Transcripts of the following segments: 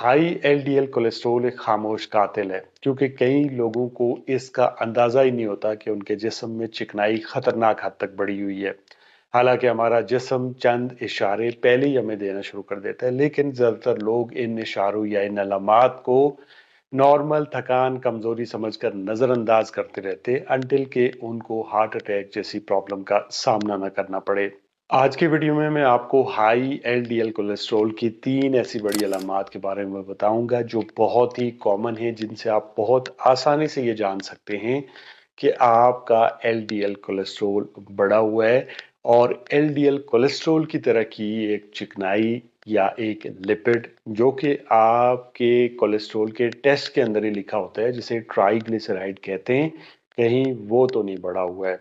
High LDL cholesterol एक खामोश कातिल है क्योंकि कई लोगों को इसका अंदाजा ही नहीं होता कि उनके जिस्म में चिकनाई खतरनाक हद तक बढ़ी हुई है। हालांकि हमारा जिस्म चंद इशारे पहले ही हमें देना शुरू कर देता है, लेकिन ज्यादातर लोग इन इशारों या इन अलामात को नॉर्मल थकान कमजोरी समझकर नजरअंदाज करते रहते अनटिल के उनको हार्ट अटैक जैसी प्रॉब्लम का सामना न करना पड़े। आज की वीडियो में मैं आपको हाई एलडीएल कोलेस्ट्रॉल की 3 ऐसी बड़ी अलामात के बारे में बताऊंगा जो बहुत ही कॉमन है, जिनसे आप बहुत आसानी से ये जान सकते हैं कि आपका एलडीएल कोलेस्ट्रॉल बढ़ा हुआ है। और एलडीएल कोलेस्ट्रॉल की तरह की एक चिकनाई या एक लिपिड जो कि आपके कोलेस्ट्रॉल के टेस्ट के अंदर ही लिखा होता है, जिसे ट्राइग्लिसराइड कहते हैं, कहीं वो तो नहीं बढ़ा हुआ है।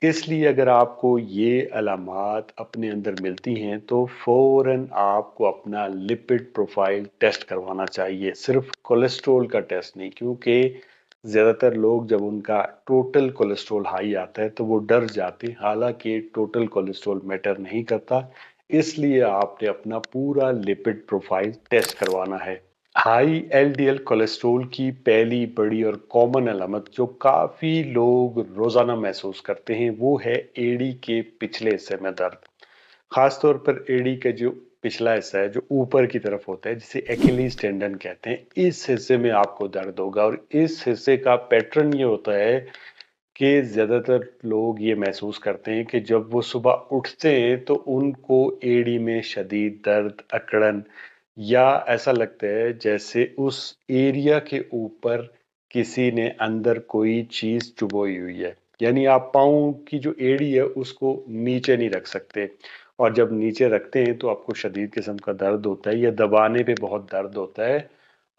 इसलिए अगर आपको ये अलामात अपने अंदर मिलती हैं तो फौरन आपको अपना लिपिड प्रोफाइल टेस्ट करवाना चाहिए, सिर्फ कोलेस्ट्रॉल का टेस्ट नहीं, क्योंकि ज़्यादातर लोग जब उनका टोटल कोलेस्ट्रॉल हाई आता है तो वो डर जाते हैं। हालांकि टोटल कोलेस्ट्रॉल मैटर नहीं करता, इसलिए आपने अपना पूरा लिपिड प्रोफाइल टेस्ट करवाना है। हाई एलडीएल कोलेस्ट्रॉल की पहली बड़ी और कॉमन अलामत जो काफी लोग रोजाना महसूस करते हैं वो है एड़ी के पिछले हिस्से में दर्द। खासतौर पर एड़ी का जो पिछला हिस्सा है जो ऊपर की तरफ होता है, जिसे एक्िलीज टेंडन कहते हैं, इस हिस्से में आपको दर्द होगा। और इस हिस्से का पैटर्न ये होता है कि ज्यादातर लोग ये महसूस करते हैं कि जब वो सुबह उठते हैं तो उनको एड़ी में शदीद दर्द, अकड़न, या ऐसा लगता है जैसे उस एरिया के ऊपर किसी ने अंदर कोई चीज चुभोई हुई है। यानी आप पाँव की जो एड़ी है उसको नीचे नहीं रख सकते, और जब नीचे रखते हैं तो आपको शदीद किस्म का दर्द होता है या दबाने पे बहुत दर्द होता है।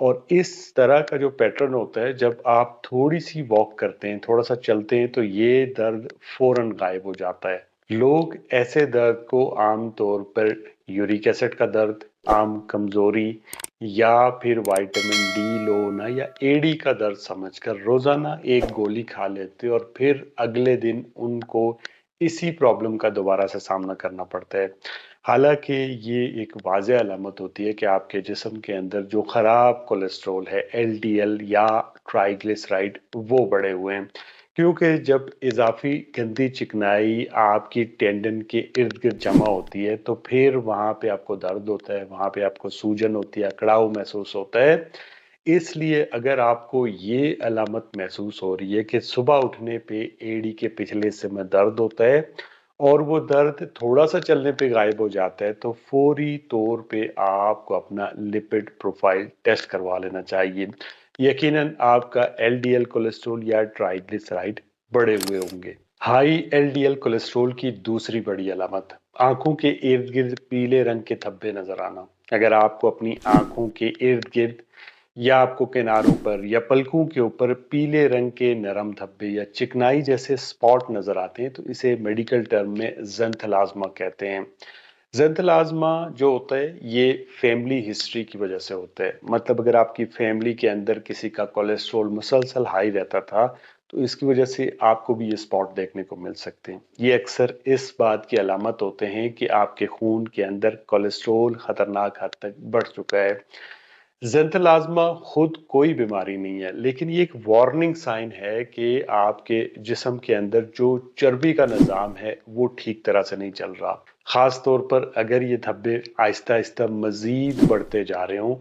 और इस तरह का जो पैटर्न होता है, जब आप थोड़ी सी वॉक करते हैं, थोड़ा सा चलते हैं, तो ये दर्द फौरन गायब हो जाता है। लोग ऐसे दर्द को आम तौर पर यूरिक एसिड का दर्द, आम कमजोरी, या फिर विटामिन डी लो होना, या एडी का दर्द समझकर रोजाना एक गोली खा लेते और फिर अगले दिन उनको इसी प्रॉब्लम का दोबारा से सामना करना पड़ता है। हालांकि ये एक वाज़ेह अलामत होती है कि आपके जिस्म के अंदर जो खराब कोलेस्ट्रॉल है, एलडीएल या ट्राइग्लिसराइड, वो बढ़े हुए हैं। क्योंकि जब इजाफी गंदी चिकनाई आपकी टेंडन के इर्द गिर्द जमा होती है तो फिर वहां पे आपको दर्द होता है, वहां पे आपको सूजन होती है, अकड़ाव महसूस होता है। इसलिए अगर आपको ये अलामत महसूस हो रही है कि सुबह उठने पे एड़ी के पिछले हिस्से में दर्द होता है और वो दर्द थोड़ा सा चलने पे गायब हो जाता है, तो फौरी तौर पे आपको अपना लिपिड प्रोफाइल टेस्ट करवा लेना चाहिए। यकीनन आपका एलडीएल कोलेस्ट्रॉल या ट्राइग्लिसराइड बढ़े हुए होंगे। हाई एलडीएल कोलेस्ट्रॉल की दूसरी बड़ी अलामत आंखों के इर्द गिर्द पीले रंग के धब्बे नजर आना। अगर आपको अपनी आंखों के इर्द गिर्द या आपको किनारों पर या पलकों के ऊपर पीले रंग के नरम धब्बे या चिकनाई जैसे स्पॉट नजर आते हैं तो इसे मेडिकल टर्म में ज़ैंथेलाज़्मा कहते हैं। ज़ैंथेलाज़्मा जो होता है ये फैमिली हिस्ट्री की वजह से होता है। मतलब अगर आपकी फैमिली के अंदर किसी का कोलेस्ट्रॉल मुसलसल हाई रहता था तो इसकी वजह से आपको भी ये स्पॉट देखने को मिल सकते हैं। ये अक्सर इस बात की अलामत होते हैं कि आपके खून के अंदर कोलेस्ट्रॉल खतरनाक हद तक बढ़ चुका है। ज़ैंथेलाज़्मा खुद कोई बीमारी नहीं है, लेकिन ये एक वार्निंग साइन है कि आपके जिस्म के अंदर जो चर्बी का निज़ाम है वो ठीक तरह से नहीं चल रहा। खास तौर पर अगर ये धब्बे आहिस्ता आहिस्ता मजीद बढ़ते जा रहे हों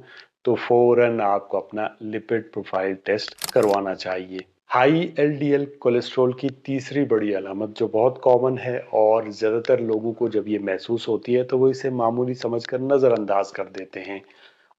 तो फौरन आपको अपना लिपिड प्रोफाइल टेस्ट करवाना चाहिए। हाई एलडीएल कोलेस्ट्रॉल की तीसरी बड़ी अलामत जो बहुत कॉमन है और ज़्यादातर लोगों को जब ये महसूस होती है तो वो इसे मामूली समझकर नज़रअंदाज कर देते हैं,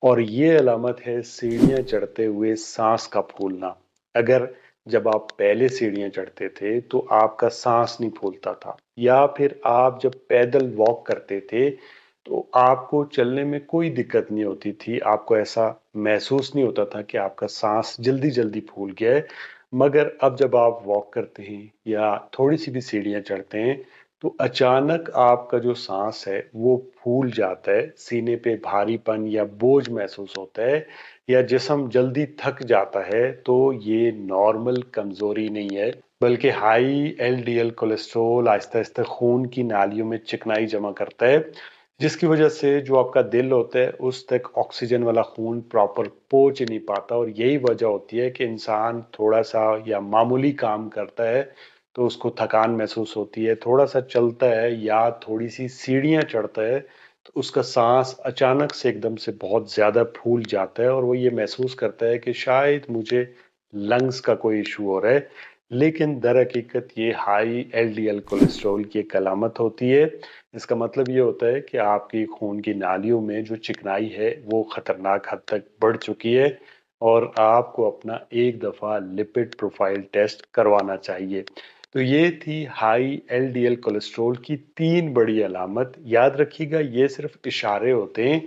और ये अलामत है सीढ़ियां चढ़ते हुए सांस का फूलना। अगर जब आप पहले सीढ़ियां चढ़ते थे तो आपका सांस नहीं फूलता था, या फिर आप जब पैदल वॉक करते थे तो आपको चलने में कोई दिक्कत नहीं होती थी, आपको ऐसा महसूस नहीं होता था कि आपका सांस जल्दी जल्दी फूल गया है। मगर अब जब आप वॉक करते हैं या थोड़ी सी भी सीढ़ियां चढ़ते हैं तो अचानक आपका जो सांस है वो फूल जाता है, सीने पे भारीपन या बोझ महसूस होता है, या जिस्म जल्दी थक जाता है। तो ये नॉर्मल कमजोरी नहीं है, बल्कि high LDL cholesterol Aahista Aahista खून की नालियों में चिकनाई जमा करता है, जिसकी वजह से जो आपका दिल होता है उस तक ऑक्सीजन वाला खून प्रॉपर पहुंच नहीं पाता, और यही वजह होती है कि इंसान थोड़ा सा या मामूली काम करता है तो उसको थकान महसूस होती है, थोड़ा सा चलता है या थोड़ी सी सीढ़ियां चढ़ता है तो उसका सांस अचानक से एकदम से बहुत ज्यादा फूल जाता है और वो ये महसूस करता है कि शायद मुझे लंग्स का कोई इशू हो रहा है। लेकिन दर हकीकत ये हाई एलडीएल कोलेस्ट्रॉल की एक अलामत होती है। इसका मतलब ये होता है कि आपकी खून की नालियों में जो चिकनाई है वो खतरनाक हद तक बढ़ चुकी है और आपको अपना एक दफा लिपिड प्रोफाइल टेस्ट करवाना चाहिए। तो ये थी हाई एलडीएल कोलेस्ट्रॉल की 3 बड़ी अलामत। याद रखिएगा, ये सिर्फ इशारे होते हैं,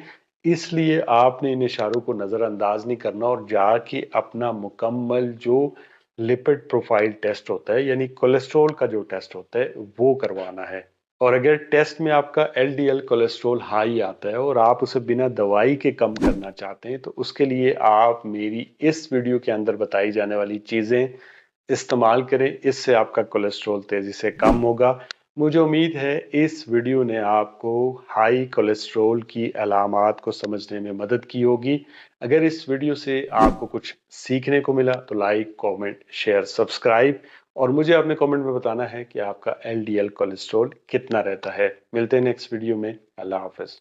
इसलिए आपने इन इशारों को नजरअंदाज नहीं करना और जाके अपना मुकम्मल जो लिपिड प्रोफाइल टेस्ट होता है यानी कोलेस्ट्रॉल का जो टेस्ट होता है वो करवाना है। और अगर टेस्ट में आपका एलडीएल कोलेस्ट्रॉल हाई आता है और आप उसे बिना दवाई के कम करना चाहते हैं तो उसके लिए आप मेरी इस वीडियो के अंदर बताई जाने वाली चीजें इस्तेमाल करें, इससे आपका कोलेस्ट्रॉल तेजी से कम होगा। मुझे उम्मीद है इस वीडियो ने आपको हाई कोलेस्ट्रॉल की अलामात को समझने में मदद की होगी। अगर इस वीडियो से आपको कुछ सीखने को मिला तो लाइक, कमेंट, शेयर, सब्सक्राइब, और मुझे अपने कमेंट में बताना है कि आपका एलडीएल कोलेस्ट्रॉल कितना रहता है। मिलते हैं नेक्स्ट वीडियो में। अल्लाह हाफिज।